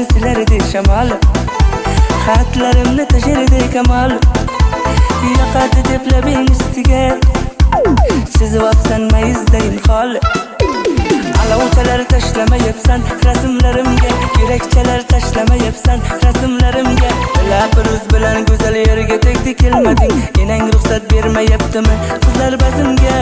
ko'zlarimni silardi shamol, xatlarimni tashirdi kamol. Yoqadi deb labing ustiga chizib olsan mayizdayin hol. Alovchalar tashlamayapsan rasmlarimga, yurakchalar tashlamayapsan rasmlarimga. Lapiruz bilan go'zal yerga tegdi kelmading, enang ruxsat bermayaptimi qizlar bazmga?